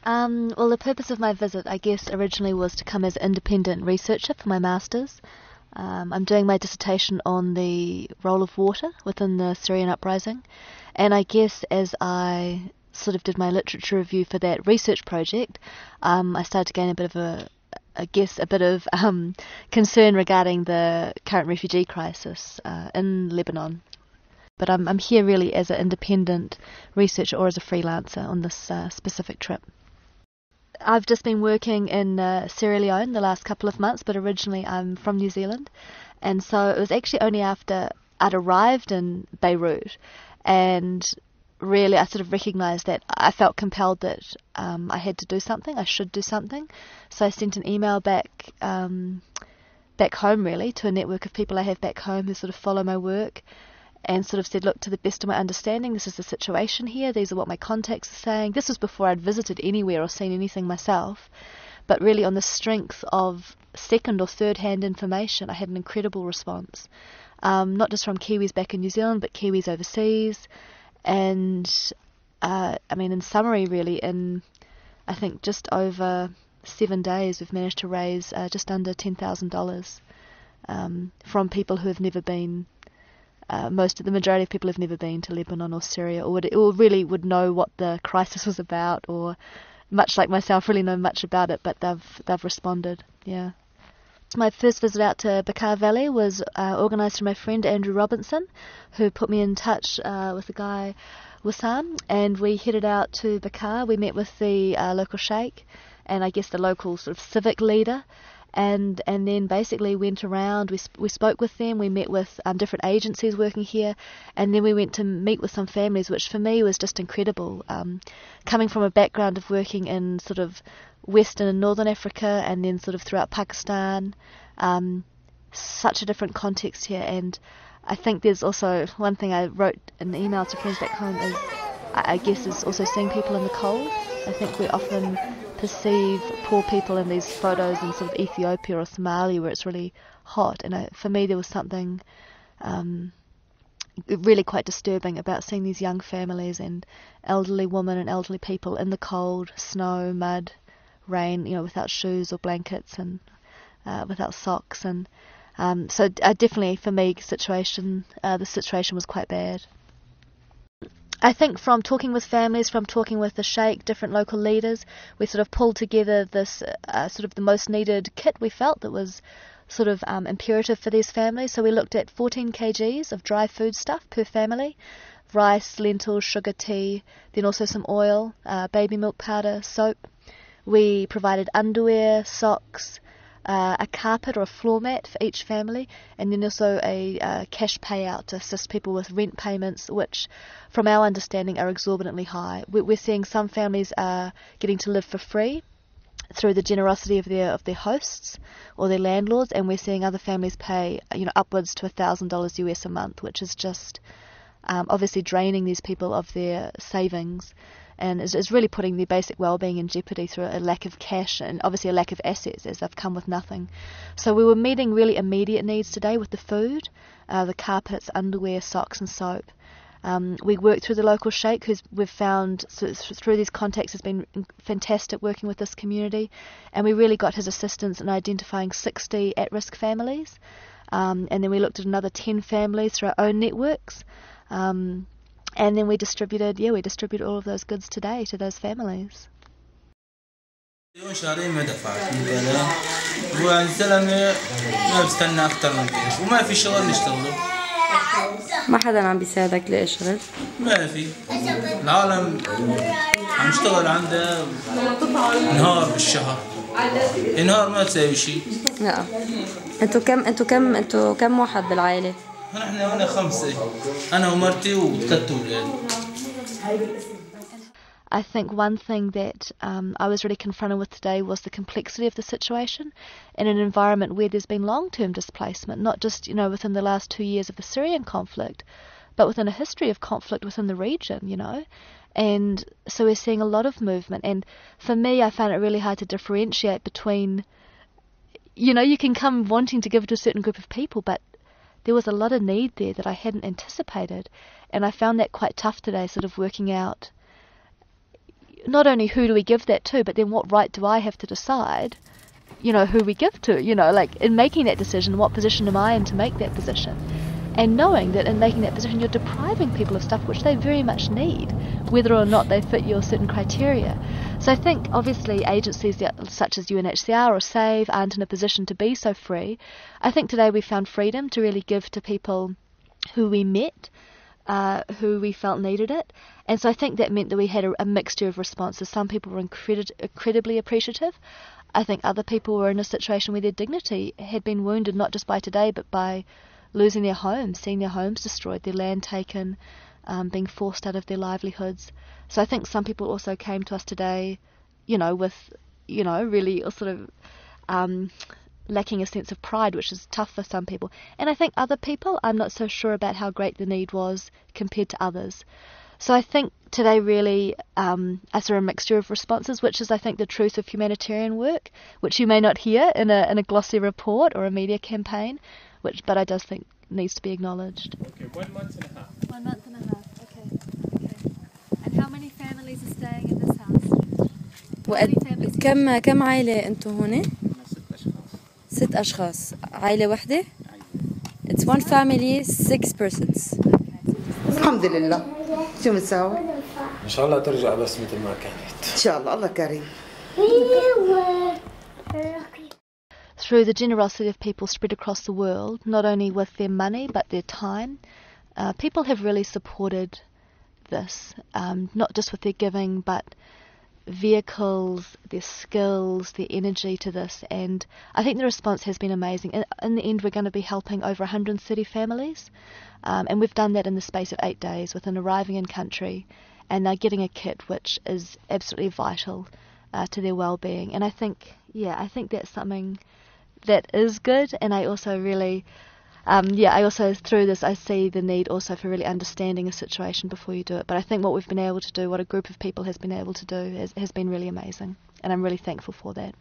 Well, the purpose of my visit, I guess, originally was to come as an independent researcher for my master's. I'm doing my dissertation on the role of water within the Syrian uprising, and I guess as I sort of did my literature review for that research project, I started to gain a bit of concern regarding the current refugee crisis in Lebanon. But I'm here really as an independent researcher or as a freelancer on this specific trip. I've just been working in Sierra Leone the last couple of months, but originally I'm from New Zealand, and so it was actually only after I'd arrived in Beirut, and really I sort of recognised that I felt compelled that I had to do something, I should do something. So I sent an email back home really to a network of people I have back home who sort of follow my work, and sort of said, look, to the best of my understanding, this is the situation here, these are what my contacts are saying. This was before I'd visited anywhere or seen anything myself, but really on the strength of second or third hand information, I had an incredible response, not just from Kiwis back in New Zealand, but Kiwis overseas. And I mean, in summary really, in I think just over 7 days we've managed to raise just under $10,000 from people who have never been, the majority of people have never been to Lebanon or Syria, or really would know what the crisis was about, or much like myself, really know much about it, but they've responded. Yeah. My first visit out to Beqaa Valley was organised through my friend Andrew Robinson, who put me in touch with a guy, Wissam, and we headed out to Beqaa. We met with the local Sheikh and I guess the local sort of civic leader, and then basically went around, we spoke with them, we met with different agencies working here, and then we went to meet with some families, which for me was just incredible. Coming from a background of working in sort of Western and Northern Africa and then sort of throughout Pakistan, such a different context here. And I think there's also one thing I wrote in the email to friends back home is, I guess, is also seeing people in the cold. I think we often perceive poor people in these photos in sort of Ethiopia or Somalia where it's really hot, and for me there was something really quite disturbing about seeing these young families and elderly women and elderly people in the cold, snow, mud, rain, without shoes or blankets and without socks, and so definitely for me the situation was quite bad. I think from talking with families, from talking with the Sheikh, different local leaders, we sort of pulled together this sort of the most needed kit we felt that was sort of imperative for these families. So we looked at 14 kgs of dry food stuff per family, rice, lentils, sugar, tea, then also some oil, baby milk powder, soap. We provided underwear, socks, a carpet or a floor mat for each family, and then also a cash payout to assist people with rent payments, which from our understanding are exorbitantly high. We're seeing some families are getting to live for free through the generosity of their hosts or their landlords, and we're seeing other families pay upwards to $1,000 US a month, which is just obviously draining these people of their savings, and is really putting their basic well-being in jeopardy through a lack of cash and obviously a lack of assets, as they've come with nothing. So we were meeting really immediate needs today with the food, the carpets, underwear, socks and soap. We worked through the local Sheikh, who we've found through these contacts has been fantastic working with this community, and we really got his assistance in identifying 60 at-risk families, and then we looked at another 10 families through our own networks. And then we distributed all of those goods today to those families. شهرين ما دفعت وعن زلمة ما بستنى أكتر من كيش وما في شغل نشتغله. ما حدا عم بيساعدك لاقي شغل؟ ما في. العالم عم نشتغل عنده نهار بالشهر. نهار ما تساوي شيء. لا. انتوا كم واحد بالعائلة؟ نحن هنا 5. أنا ومرتي و3 أولاد. I think one thing that I was really confronted with today was the complexity of the situation in an environment where there's been long-term displacement, not just within the last 2 years of the Syrian conflict, but within a history of conflict within the region, and so we're seeing a lot of movement. And for me, I found it really hard to differentiate between, you can come wanting to give to a certain group of people, but there was a lot of need there that I hadn't anticipated, and I found that quite tough today, sort of working out not only who do we give that to, but then what right do I have to decide, who we give to, like in making that decision, what position am I in to make that position? And knowing that in making that position, you're depriving people of stuff which they very much need, whether or not they fit your certain criteria. So I think, obviously, agencies such as UNHCR or SAVE aren't in a position to be so free. I think today we found freedom to really give to people who we met, who we felt needed it. And so I think that meant that we had a mixture of responses. Some people were incredibly appreciative. I think other people were in a situation where their dignity had been wounded, not just by today, but by losing their homes, seeing their homes destroyed, their land taken, being forced out of their livelihoods. So I think some people also came to us today, with, really sort of lacking a sense of pride, which is tough for some people. And I think other people, I'm not so sure about how great the need was compared to others. So I think today really I saw a mixture of responses, which is, I think, the truth of humanitarian work, which you may not hear in a glossy report or a media campaign, but I does think needs to be acknowledged. Okay, 1 month and a half. 1 month and a half, okay. And how many families are staying in this house? كم عائلة أنتم هون؟ 6 أشخاص. 6 أشخاص. عائلة واحدة؟ It's one family, 6 persons. الحمد لله. شو بنساوي؟ إن شاء الله ترجع بس مثل ما كانت. إن شاء الله الله كريم. Through the generosity of people spread across the world, not only with their money but their time, people have really supported this, not just with their giving but vehicles, their skills, their energy to this, and I think the response has been amazing. In the end, we're going to be helping over 130 families, and we've done that in the space of 8 days within arriving in country, and they're getting a kit which is absolutely vital to their well-being. And I think that's something that is good, and I also really, through this, I see the need also for really understanding a situation before you do it. But I think what we've been able to do, what a group of people has been able to do, has been really amazing, and I'm really thankful for that.